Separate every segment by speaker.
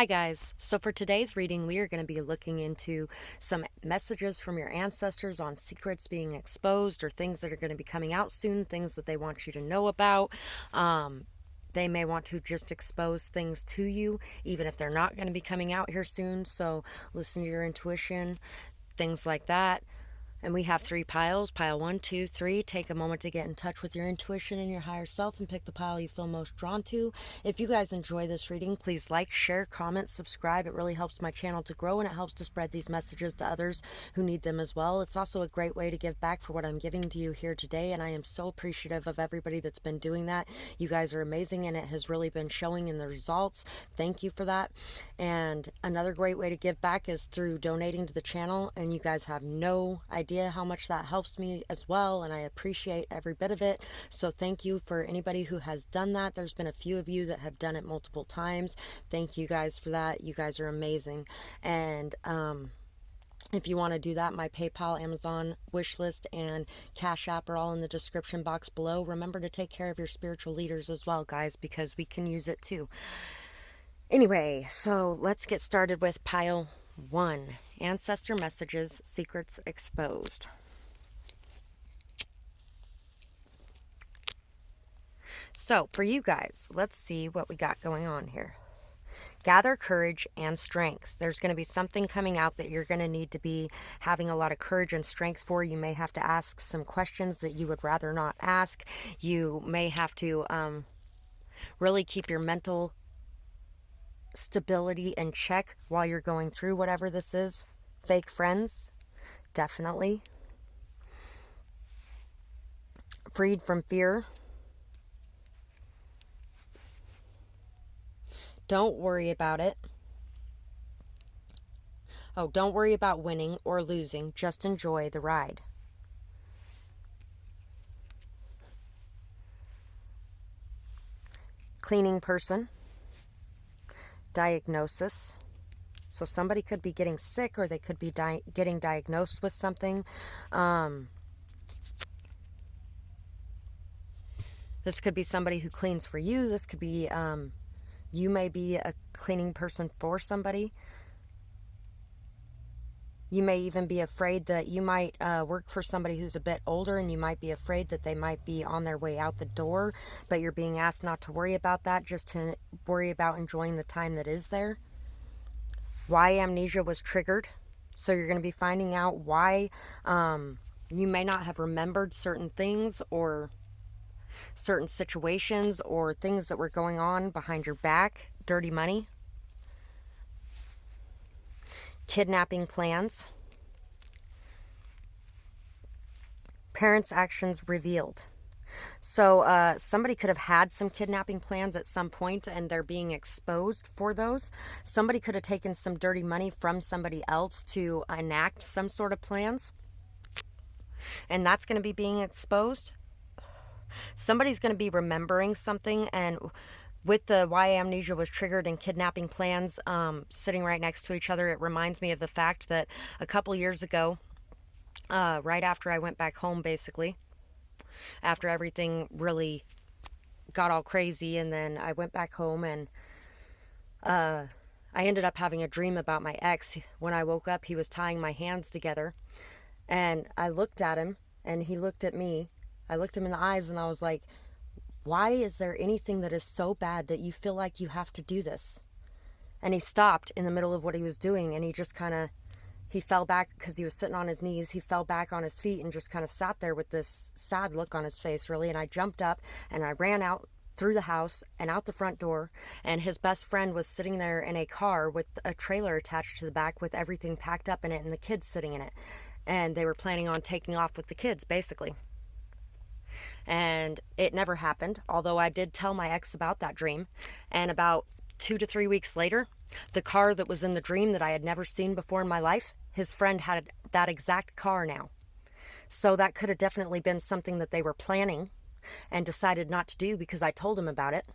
Speaker 1: Hi guys, so for today's reading we are going to be looking into some messages from your ancestors on secrets being exposed or things that are going to be coming out soon, things that they want you to know about. They may want to just expose things to you even if they're not going to be coming out here soon, so listen to your intuition, things like that. And we have 3 piles. Pile 1, 2, 3. Take a moment to get in touch with your intuition and your higher self and pick the pile you feel most drawn to. If you guys enjoy this reading, please like, share, comment, subscribe. It really helps my channel to grow and it helps to spread these messages to others who need them as well. It's also a great way to give back for what I'm giving to you here today, and I am so appreciative of everybody that's been doing that. You guys are amazing and it has really been showing in the results. Thank you for that. And another great way to give back is through donating to the channel, and you guys have no idea how much that helps me as well, and I appreciate every bit of it. So thank you for anybody who has done that. There's been a few of you that have done it multiple times. Thank you guys for that. You guys are amazing. And if you want to do that, my PayPal, Amazon wish list, and Cash App are all in the description box below. Remember to take care of your spiritual leaders as well, guys, because we can use it too. Anyway, so let's get started with pile 1. Ancestor messages, secrets exposed. So for you guys, let's see what we got going on here. Gather courage and strength. There's going to be something coming out that you're going to need to be having a lot of courage and strength for. You may have to ask some questions that you would rather not ask. You may have to really keep your mental stability in check while you're going through whatever this is. Fake friends, definitely. Freed from fear. Don't worry about it. Oh, don't worry about winning or losing. Just enjoy the ride. Cleaning person. Diagnosis. So somebody could be getting sick, or they could be getting diagnosed with something. This could be somebody who cleans for you. This could be, you may be a cleaning person for somebody. You may even be afraid that you might work for somebody who's a bit older, and you might be afraid that they might be on their way out the door, but you're being asked not to worry about that, just to worry about enjoying the time that is there. Why amnesia was triggered. So you're going to be finding out why you may not have remembered certain things or certain situations or things that were going on behind your back. Dirty money. Kidnapping plans. Parents' actions revealed. So somebody could have had some kidnapping plans at some point and they're being exposed for those. Somebody could have taken some dirty money from somebody else to enact some sort of plans, and that's going to be being exposed. Somebody's going to be remembering something, and with the why amnesia was triggered and kidnapping plans sitting right next to each other, it reminds me of the fact that a couple years ago, right after I went back home, basically, after everything really got all crazy, and then I went back home, and I ended up having a dream about my ex. When I woke up, he was tying my hands together, and I looked at him and he looked at me. I looked him in the eyes and I was like, why is there anything that is so bad that you feel like you have to do this? And he stopped in the middle of what he was doing, and he just kind of, he fell back because he was sitting on his knees. He fell back on his feet and just kind of sat there with this sad look on his face, really. And I jumped up and I ran out through the house and out the front door. And his best friend was sitting there in a car with a trailer attached to the back with everything packed up in it and the kids sitting in it. And they were planning on taking off with the kids, basically. And it never happened, although I did tell my ex about that dream. And about 2 to 3 weeks later, the car that was in the dream that I had never seen before in my life, his friend had that exact car now. So that could have definitely been something that they were planning and decided not to do because I told him about it.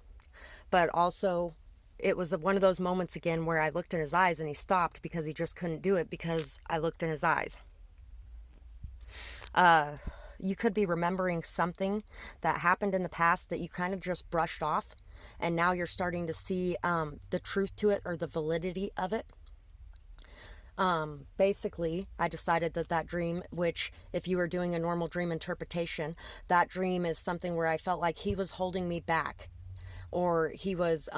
Speaker 1: But also, it was one of those moments again where I looked in his eyes and he stopped because he just couldn't do it because I looked in his eyes. You could be remembering something that happened in the past that you kind of just brushed off and now you're starting to see the truth to it, or the validity of it. Basically, I decided that dream, which if you were doing a normal dream interpretation, that dream is something where I felt like he was holding me back, or he was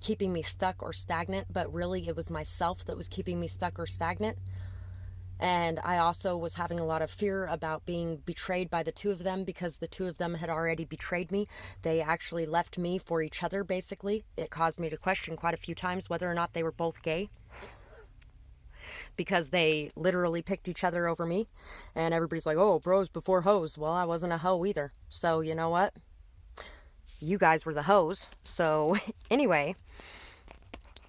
Speaker 1: keeping me stuck or stagnant, but really it was myself that was keeping me stuck or stagnant. And I also was having a lot of fear about being betrayed by the two of them, because the two of them had already betrayed me. They actually left me for each other, basically. It caused me to question quite a few times whether or not they were both gay, because they literally picked each other over me. And everybody's like, oh, bros before hoes. Well, I wasn't a hoe either. So you know what? You guys were the hoes. So anyway,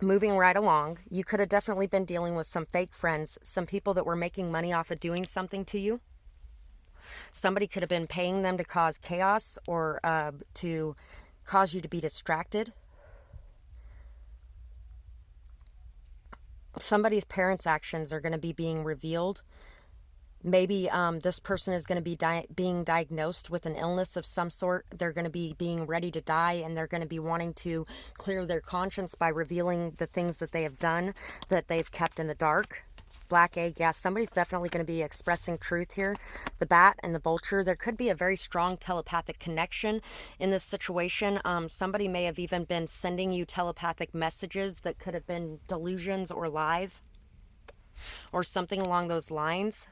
Speaker 1: moving right along, you could have definitely been dealing with some fake friends, some people that were making money off of doing something to you. Somebody could have been paying them to cause chaos, or to cause you to be distracted. Somebody's parents' actions are going to be being revealed. Maybe this person is going to be being diagnosed with an illness of some sort. They're going to be being ready to die, and they're going to be wanting to clear their conscience by revealing the things that they have done, that they've kept in the dark. Black egg, yeah, somebody's definitely going to be expressing truth here. The bat and the vulture, there could be a very strong telepathic connection in this situation. Somebody may have even been sending you telepathic messages that could have been delusions or lies, or something along those lines,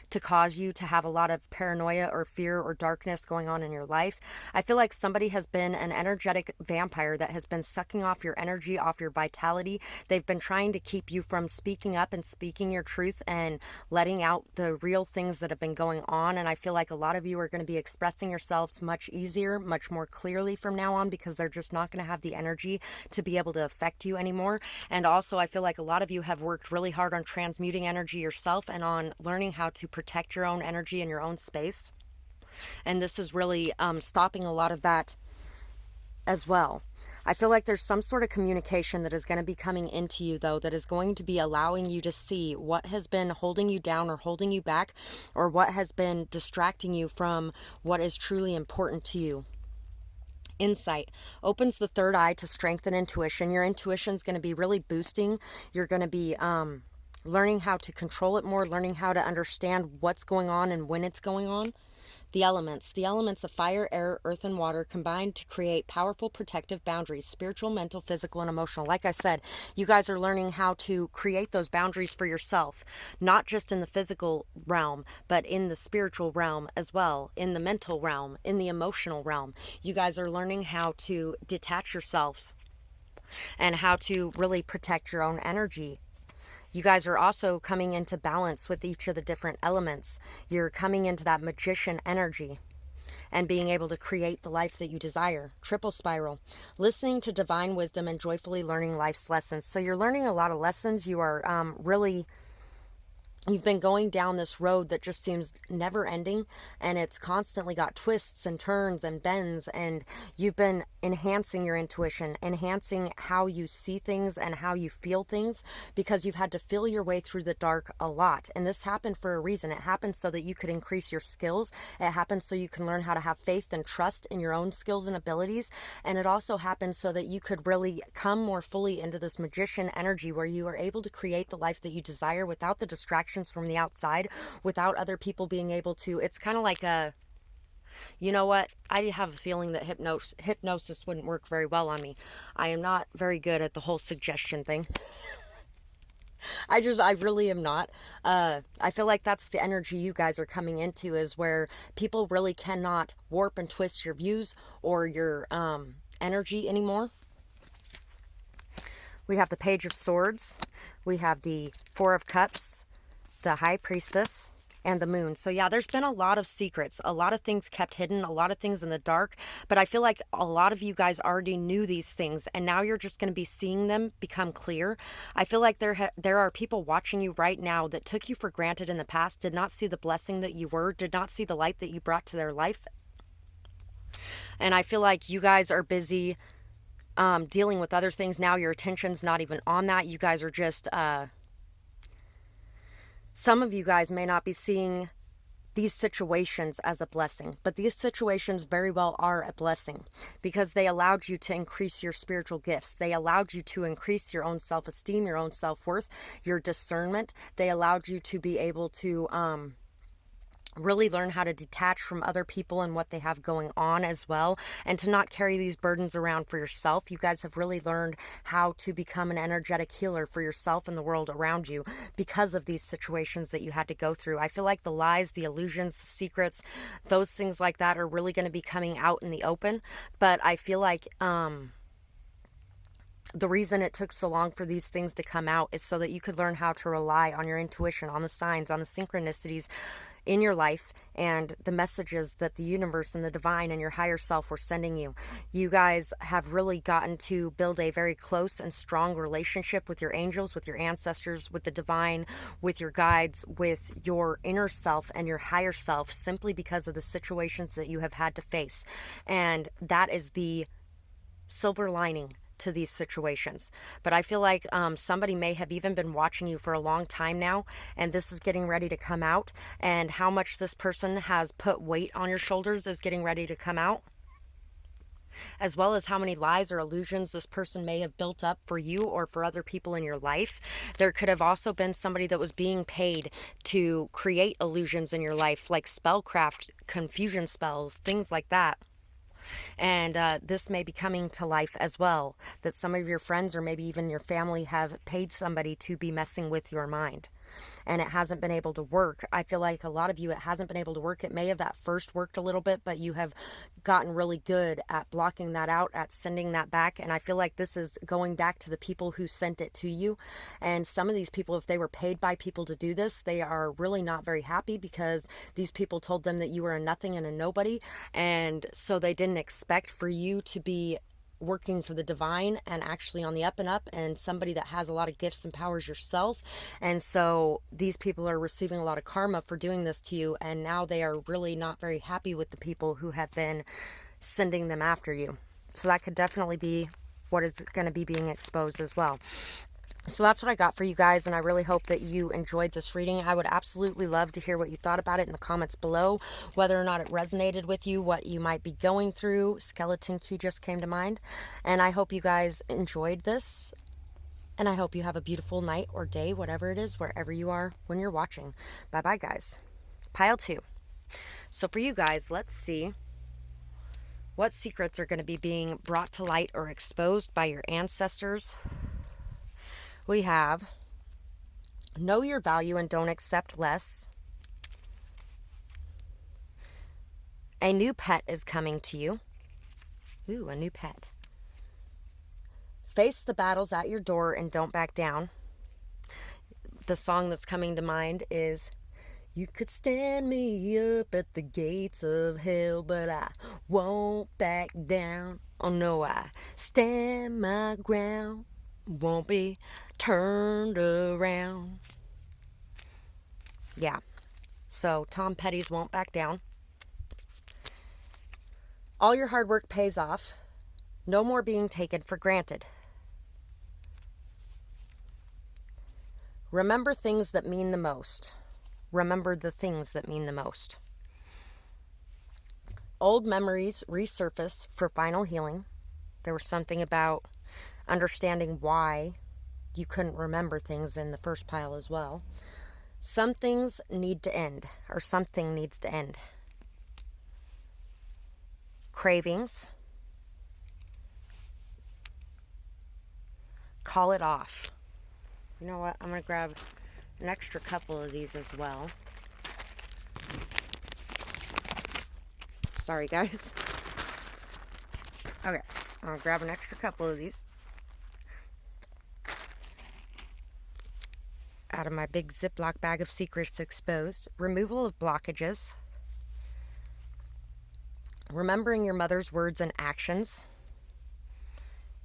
Speaker 1: to cause you to have a lot of paranoia or fear or darkness going on in your life. I feel like somebody has been an energetic vampire that has been sucking off your energy, off your vitality. They've been trying to keep you from speaking up and speaking your truth and letting out the real things that have been going on. And I feel like a lot of you are going to be expressing yourselves much easier, much more clearly from now on, because they're just not going to have the energy to be able to affect you anymore. And also, I feel like a lot of you have worked really hard on transmuting energy yourself and on learning how to protect your own energy in your own space. And this is really stopping a lot of that as well. I feel like there's some sort of communication that is going to be coming into you, though, that is going to be allowing you to see what has been holding you down or holding you back, or what has been distracting you from what is truly important to you. Insight opens the third eye to strengthen intuition. Your intuition is going to be really boosting. You're going to be learning how to control it more, learning how to understand what's going on and when it's going on. The elements of fire, air, earth, and water combine to create powerful protective boundaries, spiritual, mental, physical, and emotional. Like I said, you guys are learning how to create those boundaries for yourself, not just in the physical realm, but in the spiritual realm as well, in the mental realm, in the emotional realm. You guys are learning how to detach yourselves and how to really protect your own energy. You guys are also coming into balance with each of the different elements. You're coming into that magician energy and being able to create the life that you desire. Triple spiral, listening to divine wisdom and joyfully learning life's lessons. So you're learning a lot of lessons. You are you've been going down this road that just seems never ending, and it's constantly got twists and turns and bends, and you've been enhancing your intuition, enhancing how you see things and how you feel things, because you've had to feel your way through the dark a lot. And this happened for a reason. It happened so that you could increase your skills. It happened so you can learn how to have faith and trust in your own skills and abilities. And it also happened so that you could really come more fully into this magician energy, where you are able to create the life that you desire without the distractions from the outside, without other people being able to. It's kind of like you know what? I have a feeling that hypnosis wouldn't work very well on me. I am not very good at the whole suggestion thing. I really am not. I feel like that's the energy you guys are coming into, is where people really cannot warp and twist your views or your energy anymore. We have the Page of Swords. We have the Four of Cups, the High Priestess, and the Moon. So yeah, there's been a lot of secrets, a lot of things kept hidden, a lot of things in the dark, but I feel like a lot of you guys already knew these things, and now you're just going to be seeing them become clear. I feel like there are people watching you right now that took you for granted in the past, did not see the blessing that you were, did not see the light that you brought to their life. And I feel like you guys are busy dealing with other things now. Your attention's not even on that. You guys are just some of you guys may not be seeing these situations as a blessing, but these situations very well are a blessing because they allowed you to increase your spiritual gifts. They allowed you to increase your own self-esteem, your own self-worth, your discernment. They allowed you to be able to really learn how to detach from other people and what they have going on as well, and to not carry these burdens around for yourself. You guys have really learned how to become an energetic healer for yourself and the world around you because of these situations that you had to go through. I feel like the lies, the illusions, the secrets, those things like that are really going to be coming out in the open. But I feel like the reason it took so long for these things to come out is so that you could learn how to rely on your intuition, on the signs, on the synchronicities in your life, and the messages that the universe and the divine and your higher self were sending you. You guys have really gotten to build a very close and strong relationship with your angels, with your ancestors, with the divine, with your guides, with your inner self and your higher self, simply because of the situations that you have had to face. And that is the silver lining to these situations. But I feel like somebody may have even been watching you for a long time now, and this is getting ready to come out, and how much this person has put weight on your shoulders is getting ready to come out, as well as how many lies or illusions this person may have built up for you or for other people in your life. There could have also been somebody that was being paid to create illusions in your life, like spellcraft, confusion spells, things like that. And this may be coming to life as well, that some of your friends or maybe even your family have paid somebody to be messing with your mind, and it hasn't been able to work. I feel like a lot of you, it hasn't been able to work. It may have at first worked a little bit, but you have gotten really good at blocking that out, at sending that back. And I feel like this is going back to the people who sent it to you. And some of these people, if they were paid by people to do this, they are really not very happy because these people told them that you were a nothing and a nobody. And so they didn't expect for you to be working for the divine and actually on the up and up, and somebody that has a lot of gifts and powers yourself. And so these people are receiving a lot of karma for doing this to you, and now they are really not very happy with the people who have been sending them after you. So that could definitely be what is going to be being exposed as well. So that's what I got for you guys, and I really hope that you enjoyed this reading. I would absolutely love to hear what you thought about it in the comments below, whether or not it resonated with you, what you might be going through. Skeleton key just came to mind. And I hope you guys enjoyed this, and I hope you have a beautiful night or day, whatever it is, wherever you are when you're watching. Bye-bye, guys. Pile 2. So for you guys, let's see what secrets are going to be being brought to light or exposed by your ancestors. We have know your value and don't accept less. A new pet is coming to you. Ooh, a new pet. Face the battles at your door and don't back down. The song that's coming to mind is, you could stand me up at the gates of hell, but I won't back down. Oh no, I stand my ground, won't be turned around. Yeah, so Tom Petty's Won't Back Down. All your hard work pays off. No more being taken for granted. Remember things that mean the most. Remember the things that mean the most. Old memories resurface for final healing. There was something about understanding why you couldn't remember things in the first pile as well. Some things need to end, or something needs to end. Cravings. Call it off. You know what? I'm going to grab an extra couple of these as well. Sorry, guys. Okay, I'm going to grab an extra couple of these out of my big Ziploc bag of secrets exposed. Removal of blockages. Remembering your mother's words and actions.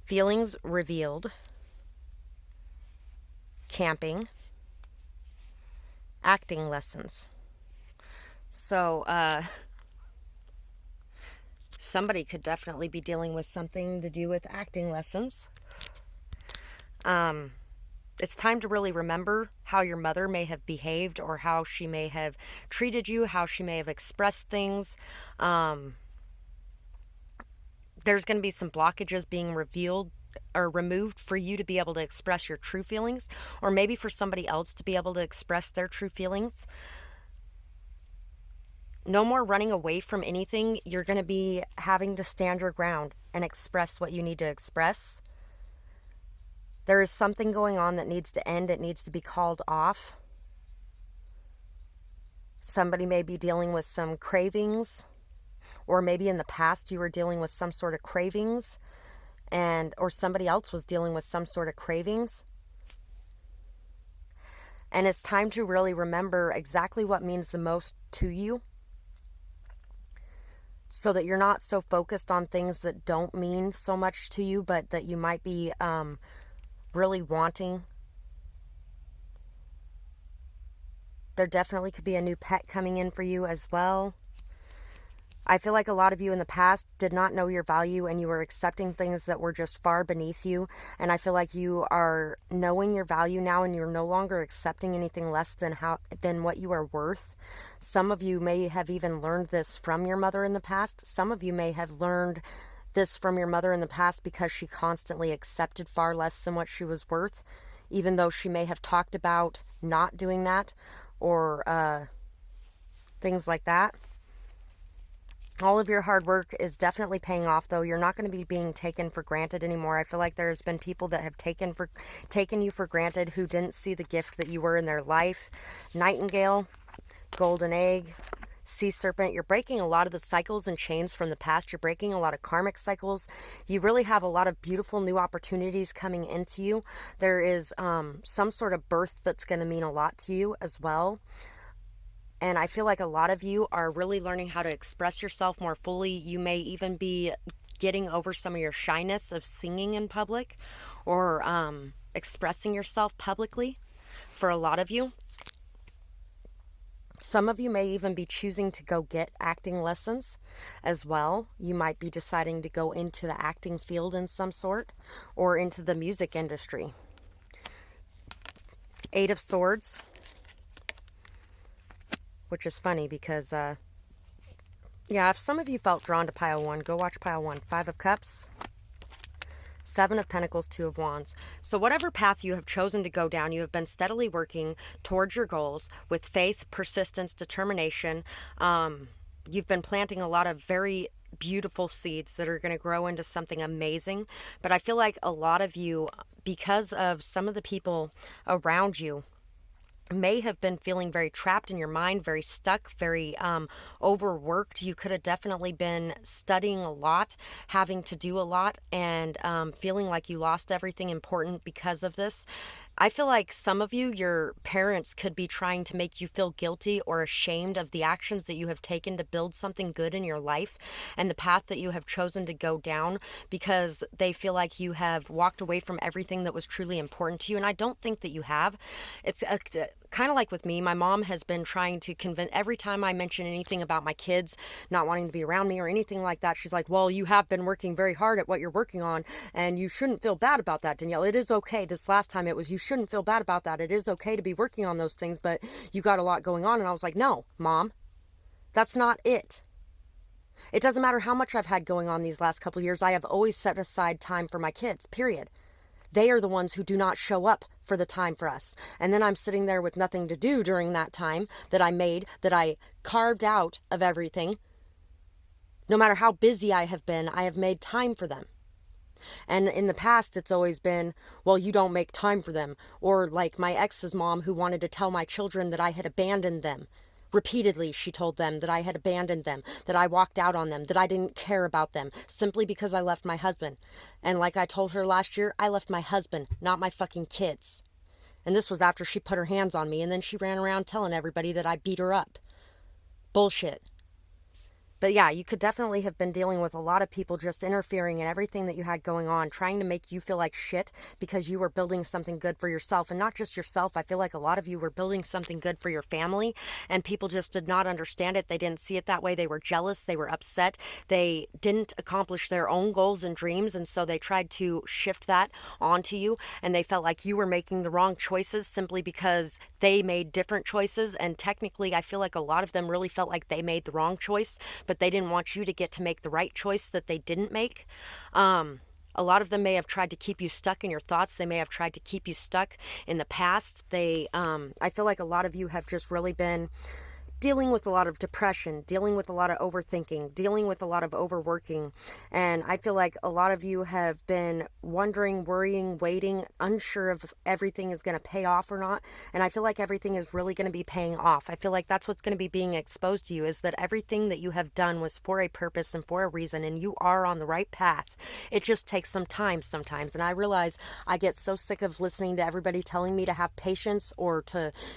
Speaker 1: Feelings revealed. Camping. Acting lessons. So, somebody could definitely be dealing with something to do with acting lessons. It's time to really remember how your mother may have behaved or how she may have treated you, how she may have expressed things. There's going to be some blockages being revealed or removed for you to be able to express your true feelings, or maybe for somebody else to be able to express their true feelings. No more running away from anything. You're going to be having to stand your ground and express what you need to express. There is something going on that needs to end. It needs to be called off. Somebody may be dealing with some cravings, or maybe in the past you were dealing with some sort of cravings, or somebody else was dealing with some sort of cravings. And it's time to really remember exactly what means the most to you, so that you're not so focused on things that don't mean so much to you, but that you might be really wanting. There definitely could be a new pet coming in for you as well. I feel like a lot of you in the past did not know your value, and you were accepting things that were just far beneath you. And I feel like you are knowing your value now, and you're no longer accepting anything less than what you are worth. Some of you may have even learned this from your mother in the past. Some of you may have learned this from your mother in the past because she constantly accepted far less than what she was worth, even though she may have talked about not doing that, or things like that. All of your hard work is definitely paying off, though. You're not going to be being taken for granted anymore. I feel like there's been people that have taken you for granted, who didn't see the gift that you were in their life. Nightingale, golden egg, sea serpent. You're breaking a lot of the cycles and chains from the past. You're breaking a lot of karmic cycles. You really have a lot of beautiful new opportunities coming into you. There is some sort of birth that's going to mean a lot to you as well. And I feel like a lot of you are really learning how to express yourself more fully. You may even be getting over some of your shyness of singing in public, or expressing yourself publicly for a lot of you. Some of you may even be choosing to go get acting lessons as well. You might be deciding to go into the acting field in some sort, or into the music industry. Eight of Swords. Which is funny because, if some of you felt drawn to pile one, go watch pile one. Five of Cups, Seven of Pentacles, Two of Wands. So whatever path you have chosen to go down, you have been steadily working towards your goals with faith, persistence, determination. You've been planting a lot of very beautiful seeds that are going to grow into something amazing. But I feel like a lot of you, because of some of the people around you, may have been feeling very trapped in your mind, very stuck, very overworked. You could have definitely been studying a lot, having to do a lot, and feeling like you lost everything important because of this. I feel like some of you, your parents could be trying to make you feel guilty or ashamed of the actions that you have taken to build something good in your life and the path that you have chosen to go down, because they feel like you have walked away from everything that was truly important to you. And I don't think that you have. It's kind of like with me. My mom has been trying to convince, every time I mention anything about my kids not wanting to be around me or anything like that, she's like, well, you have been working very hard at what you're working on, and you shouldn't feel bad about that, Danielle. It is okay. This last time it was, you shouldn't feel bad about that. It is okay to be working on those things, but you got a lot going on. And I was like, no, Mom, that's not it. It doesn't matter how much I've had going on these last couple of years. I have always set aside time for my kids, period. They are the ones who do not show up for the time for us. And then I'm sitting there with nothing to do during that time that I carved out of everything. No matter how busy I have been, I have made time for them. And in the past, it's always been, well, you don't make time for them. Or like my ex's mom, who wanted to tell my children that I had abandoned them. Repeatedly, she told them that I had abandoned them, that I walked out on them, that I didn't care about them, simply because I left my husband. And like I told her last year, I left my husband, not my fucking kids. And this was after she put her hands on me, and then she ran around telling everybody that I beat her up. Bullshit. But yeah, you could definitely have been dealing with a lot of people just interfering in everything that you had going on, trying to make you feel like shit because you were building something good for yourself. And not just yourself, I feel like a lot of you were building something good for your family, and people just did not understand it. They didn't see it that way. They were jealous. They were upset. They didn't accomplish their own goals and dreams. And so they tried to shift that onto you. And they felt like you were making the wrong choices simply because they made different choices. And technically, I feel like a lot of them really felt like they made the wrong choice, but they didn't want you to get to make the right choice that they didn't make. A lot of them may have tried to keep you stuck in your thoughts. They may have tried to keep you stuck in the past. I feel like a lot of you have just really been dealing with a lot of depression, dealing with a lot of overthinking, dealing with a lot of overworking. And I feel like a lot of you have been wondering, worrying, waiting, unsure if everything is going to pay off or not. And I feel like everything is really going to be paying off. I feel like that's what's going to be being exposed to you, is that everything that you have done was for a purpose and for a reason, and you are on the right path. It just takes some time sometimes. And I realize I get so sick of listening to everybody telling me to have patience, or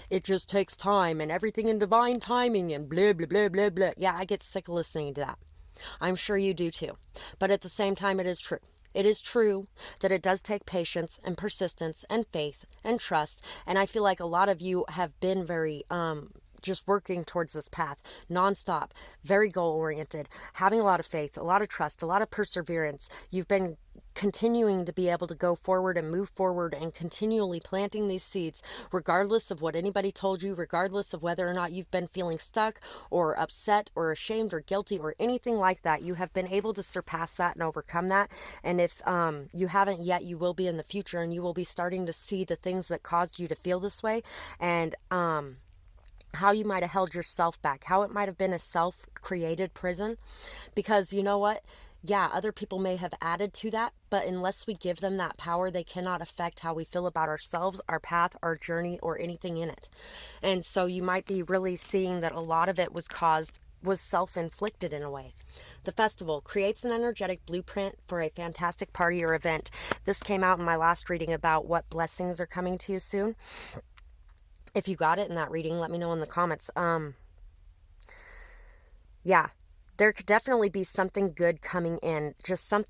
Speaker 1: it just takes time and everything in divine timing and blah, blah, blah, blah, blah. Yeah, I get sick of listening to that. I'm sure you do too. But at the same time, it is true. It is true that it does take patience and persistence and faith and trust. And I feel like a lot of you have been very, just working towards this path nonstop, very goal oriented, having a lot of faith, a lot of trust, a lot of perseverance. You've been continuing to be able to go forward and move forward and continually planting these seeds, regardless of what anybody told you, regardless of whether or not you've been feeling stuck or upset or ashamed or guilty or anything like that. You have been able to surpass that and overcome that. And if you haven't yet, you will be in the future, and you will be starting to see the things that caused you to feel this way, and how you might have held yourself back, how it might have been a self-created prison. Because you know what? Yeah, other people may have added to that, but unless we give them that power, they cannot affect how we feel about ourselves, our path, our journey, or anything in it. And so you might be really seeing that a lot of it was self-inflicted in a way. The festival creates an energetic blueprint for a fantastic party or event. This came out in my last reading about what blessings are coming to you soon. If you got it in that reading, let me know in the comments. Yeah, there could definitely be something good coming in, just some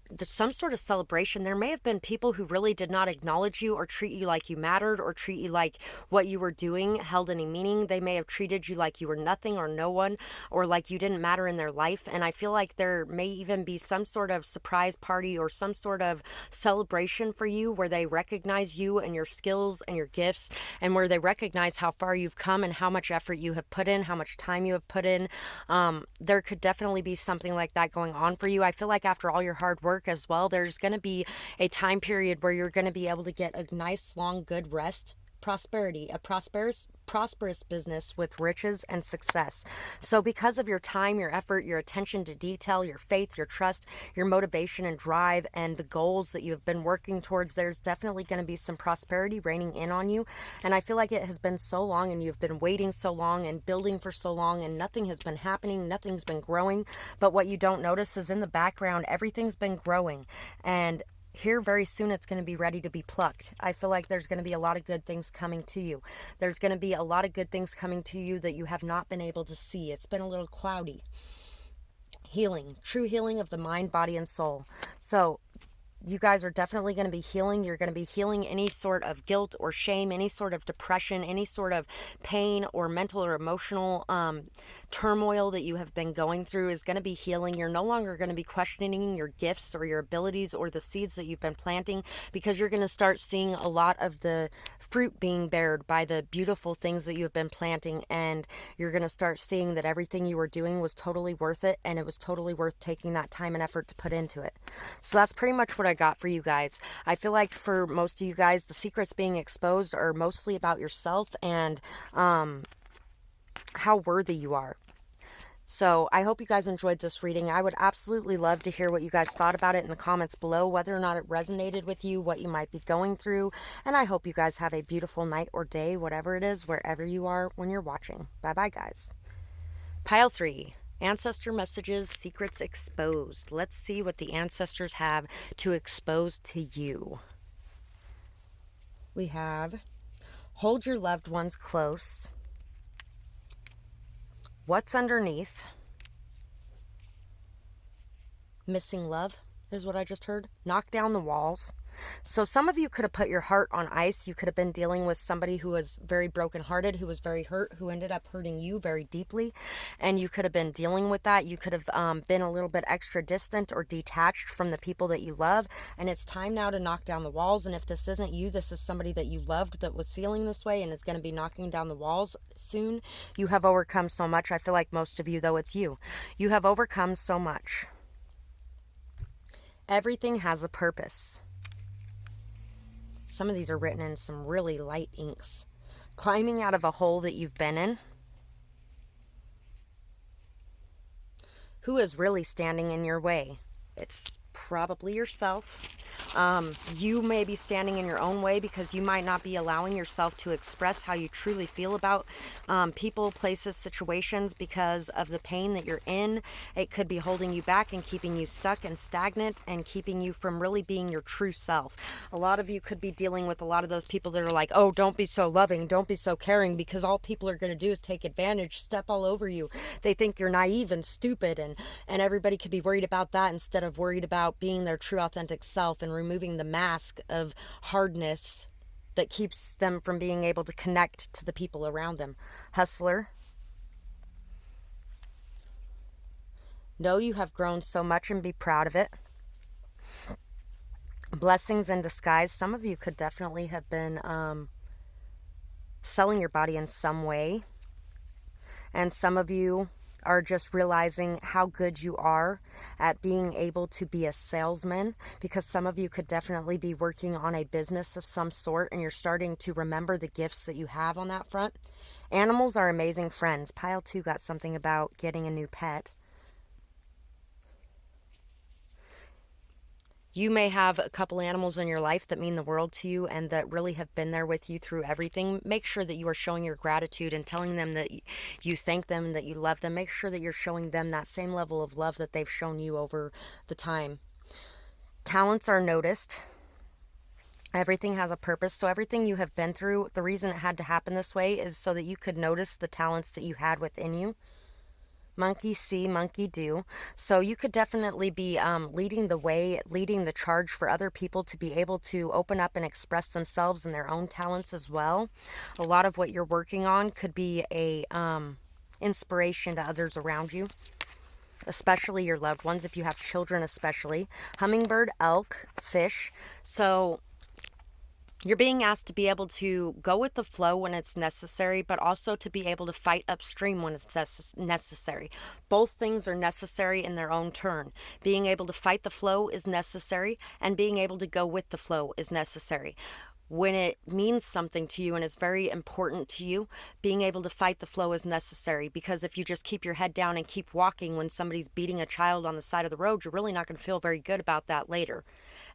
Speaker 1: sort of celebration. There may have been people who really did not acknowledge you or treat you like you mattered or treat you like what you were doing held any meaning. They may have treated you like you were nothing or no one, or like you didn't matter in their life. And I feel like there may even be some sort of surprise party or some sort of celebration for you where they recognize you and your skills and your gifts, and where they recognize how far you've come and how much effort you have put in, how much time you have put in. There could definitely be something like that going on for you. I feel like after all your hard work as well, there's going to be a time period where you're going to be able to get a nice, long, good rest, prosperity, a prosperous business with riches and success. So because of your time, your effort, your attention to detail, your faith, your trust, your motivation and drive, and the goals that you have been working towards, there's definitely going to be some prosperity raining in on you. And I feel like it has been so long, and you've been waiting so long and building for so long, and nothing has been happening, nothing's been growing. But what you don't notice is in the background, everything's been growing. And here very soon it's going to be ready to be plucked. I feel like there's going to be a lot of good things coming to you. There's going to be a lot of good things coming to you that you have not been able to see. It's been a little cloudy. Healing, true healing of the mind, body, and soul. So you guys are definitely going to be healing. You're going to be healing any sort of guilt or shame, any sort of depression, any sort of pain or mental or emotional turmoil that you have been going through is going to be healing. You're no longer going to be questioning your gifts or your abilities or the seeds that you've been planting, because you're going to start seeing a lot of the fruit being bared by the beautiful things that you've been planting. And you're going to start seeing that everything you were doing was totally worth it, and it was totally worth taking that time and effort to put into it. So that's pretty much what I got for you guys. I feel like for most of you guys, the secrets being exposed are mostly about yourself and how worthy you are. So I hope you guys enjoyed this reading. I would absolutely love to hear what you guys thought about it in the comments below, whether or not it resonated with you, what you might be going through. And I hope you guys have a beautiful night or day, whatever it is, wherever you are when you're watching. Bye-bye, guys. Pile 3. Ancestor messages, secrets exposed. Let's see what the ancestors have to expose to you. We have hold your loved ones close. What's underneath? Missing love is what I just heard. Knock down the walls. So some of you could have put your heart on ice. You could have been dealing with somebody who was very brokenhearted, who was very hurt, who ended up hurting you very deeply. And you could have been dealing with that. You could have been a little bit extra distant or detached from the people that you love. And it's time now to knock down the walls. And if this isn't you, this is somebody that you loved that was feeling this way and is going to be knocking down the walls soon. You have overcome so much. I feel like most of you, though, it's you. You have overcome so much. Everything has a purpose. Some of these are written in some really light inks. Climbing out of a hole that you've been in. Who is really standing in your way? It's probably yourself. You may be standing in your own way because you might not be allowing yourself to express how you truly feel about people, places, situations because of the pain that you're in. It could be holding you back and keeping you stuck and stagnant and keeping you from really being your true self. A lot of you could be dealing with a lot of those people that are like, oh, don't be so loving, don't be so caring, because all people are going to do is take advantage, step all over you. They think you're naive and stupid, and everybody could be worried about that instead of worried about being their true authentic self and removing the mask of hardness that keeps them from being able to connect to the people around them. Hustler. Know you have grown so much and be proud of it. Blessings in disguise. Some of you could definitely have been selling your body in some way. And some of you are just realizing how good you are at being able to be a salesman, because some of you could definitely be working on a business of some sort and you're starting to remember the gifts that you have on that front. Animals are amazing friends. Pile 2 got something about getting a new pet. You may have a couple animals in your life that mean the world to you and that really have been there with you through everything. Make sure that you are showing your gratitude and telling them that you thank them, that you love them. Make sure that you're showing them that same level of love that they've shown you over the time. Talents are noticed. Everything has a purpose. So everything you have been through, the reason it had to happen this way is so that you could notice the talents that you had within you. Monkey see, monkey do. So you could definitely be leading the way, leading the charge for other people to be able to open up and express themselves and their own talents as well. A lot of what you're working on could be a inspiration to others around you, especially your loved ones, if you have children especially. Hummingbird, elk, fish. So you're being asked to be able to go with the flow when it's necessary, but also to be able to fight upstream when it's necessary. Both things are necessary in their own turn. Being able to fight the flow is necessary, and being able to go with the flow is necessary. When it means something to you and is very important to you, being able to fight the flow is necessary, because if you just keep your head down and keep walking when somebody's beating a child on the side of the road, you're really not going to feel very good about that later.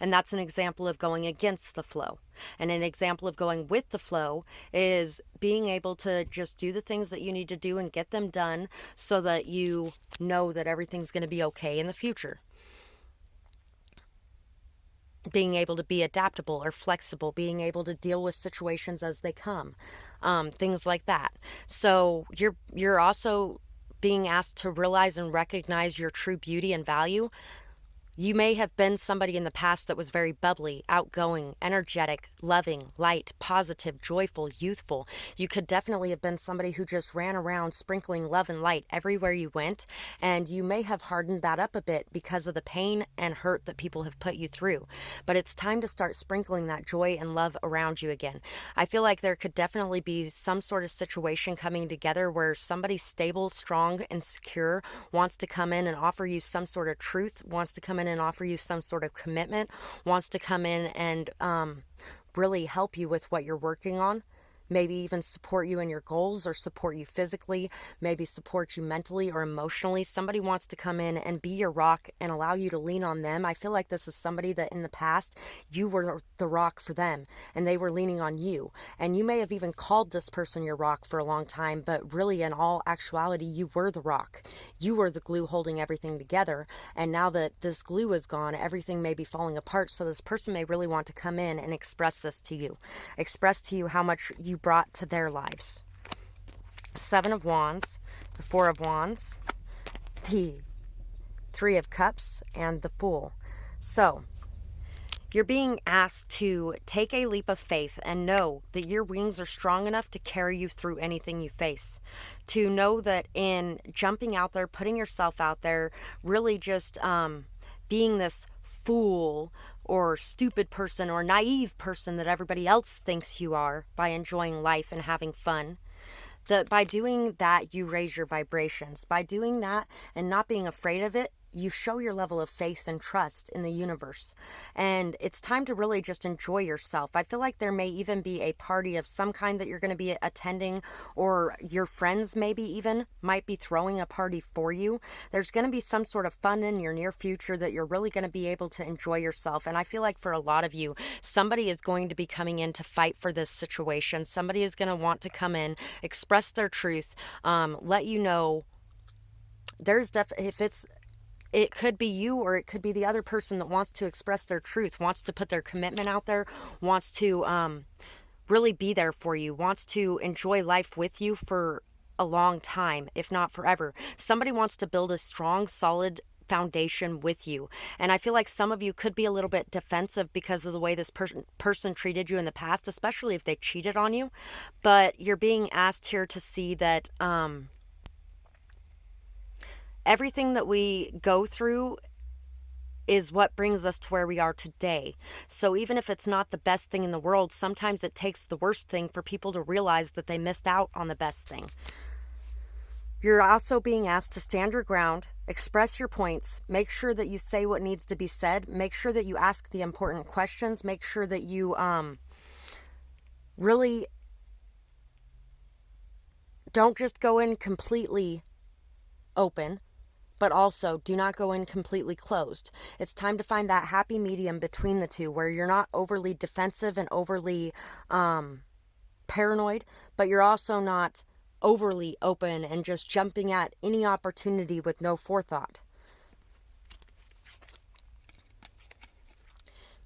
Speaker 1: And that's an example of going against the flow. And an example of going with the flow is being able to just do the things that you need to do and get them done so that you know that everything's going to be okay in the future. Being able to be adaptable or flexible, being able to deal with situations as they come, things like that. So you're also being asked to realize and recognize your true beauty and value. You may have been somebody in the past that was very bubbly, outgoing, energetic, loving, light, positive, joyful, youthful. You could definitely have been somebody who just ran around sprinkling love and light everywhere you went, and you may have hardened that up a bit because of the pain and hurt that people have put you through. But it's time to start sprinkling that joy and love around you again. I feel like there could definitely be some sort of situation coming together where somebody stable, strong, and secure wants to come in and offer you some sort of truth, wants to come in and offer you some sort of commitment, wants to come in and really help you with what you're working on. Maybe even support you in your goals or support you physically, maybe support you mentally or emotionally. Somebody wants to come in and be your rock and allow you to lean on them. I feel like this is somebody that in the past you were the rock for them and they were leaning on you. And you may have even called this person your rock for a long time, but really in all actuality, you were the rock. You were the glue holding everything together. And now that this glue is gone, everything may be falling apart. So this person may really want to come in and express this to you. Express to you how much you brought to their lives. 7 of Wands, the 4 of Wands, the Three of Cups, and the Fool. So, you're being asked to take a leap of faith and know that your wings are strong enough to carry you through anything you face. To know that in jumping out there, putting yourself out there, really just being this fool or stupid person or naive person that everybody else thinks you are by enjoying life and having fun. That by doing that, you raise your vibrations. By doing that and not being afraid of it, you show your level of faith and trust in the universe. And it's time to really just enjoy yourself. I feel like there may even be a party of some kind that you're going to be attending, or your friends maybe even might be throwing a party for you. There's going to be some sort of fun in your near future that you're really going to be able to enjoy yourself. And I feel like for a lot of you, somebody is going to be coming in to fight for this situation. Somebody is going to want to come in, express their truth, let you know there's if it could be you, or it could be the other person that wants to express their truth, wants to put their commitment out there, wants to really be there for you, wants to enjoy life with you for a long time, if not forever. Somebody wants to build a strong, solid foundation with you. And I feel like some of you could be a little bit defensive because of the way this person treated you in the past, especially if they cheated on you. But you're being asked here to see that everything that we go through is what brings us to where we are today. So even if it's not the best thing in the world, sometimes it takes the worst thing for people to realize that they missed out on the best thing. You're also being asked to stand your ground, express your points, make sure that you say what needs to be said, make sure that you ask the important questions, make sure that you really don't just go in completely open, but also do not go in completely closed. It's time to find that happy medium between the two, where you're not overly defensive and overly paranoid, but you're also not overly open and just jumping at any opportunity with no forethought.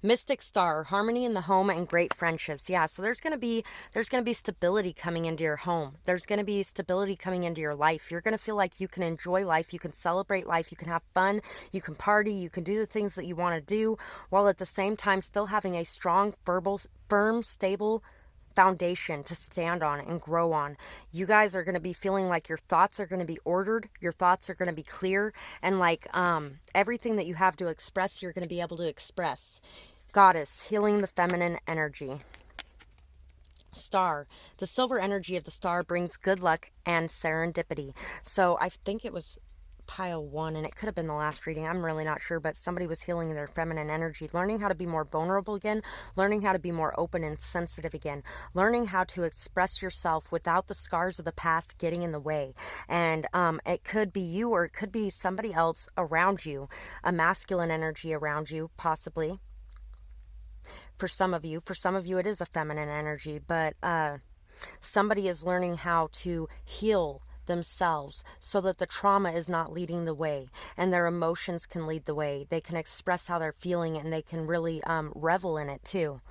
Speaker 1: Mystic Star, harmony in the home and great friendships. Yeah, so there's going to be stability coming into your home. There's going to be stability coming into your life. You're going to feel like you can enjoy life, you can celebrate life, you can have fun, you can party, you can do the things that you want to do, while at the same time still having a strong, firm, stable foundation to stand on and grow on. You guys are going to be feeling like your thoughts are going to be ordered, your thoughts are going to be clear, and like everything that you have to express, you're going to be able to express. Goddess, healing the feminine energy. Star, the silver energy of the star brings good luck and serendipity. So I think it was pile 1, and it could have been the last reading, I'm really not sure, but somebody was healing their feminine energy, learning how to be more vulnerable again, learning how to be more open and sensitive again, learning how to express yourself without the scars of the past getting in the way. And it could be you, or it could be somebody else around you, a masculine energy around you, possibly. For some of you it is a feminine energy, but somebody is learning how to heal themselves so that the trauma is not leading the way and their emotions can lead the way. They can express how they're feeling, and they can really revel in it too.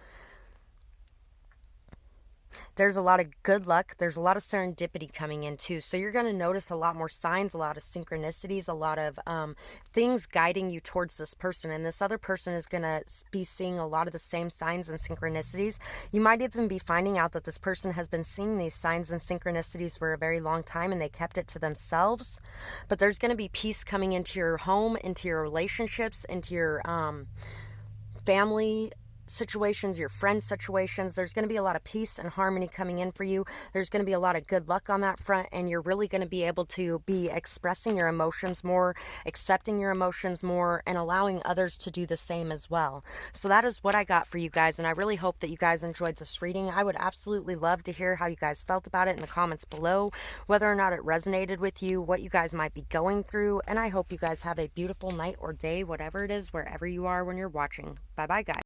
Speaker 1: There's a lot of good luck. There's a lot of serendipity coming in too. So you're going to notice a lot more signs, a lot of synchronicities, a lot of things guiding you towards this person. And this other person is going to be seeing a lot of the same signs and synchronicities. You might even be finding out that this person has been seeing these signs and synchronicities for a very long time, and they kept it to themselves. But there's going to be peace coming into your home, into your relationships, into your family situations, your friend situations. There's going to be a lot of peace and harmony coming in for you. There's going to be a lot of good luck on that front, and you're really going to be able to be expressing your emotions more, accepting your emotions more, and allowing others to do the same as well. So that is what I got for you guys, and I really hope that you guys enjoyed this reading. I would absolutely love to hear how you guys felt about it in the comments below, whether or not it resonated with you, what you guys might be going through, and I hope you guys have a beautiful night or day, whatever it is, wherever you are when you're watching. Bye bye, guys.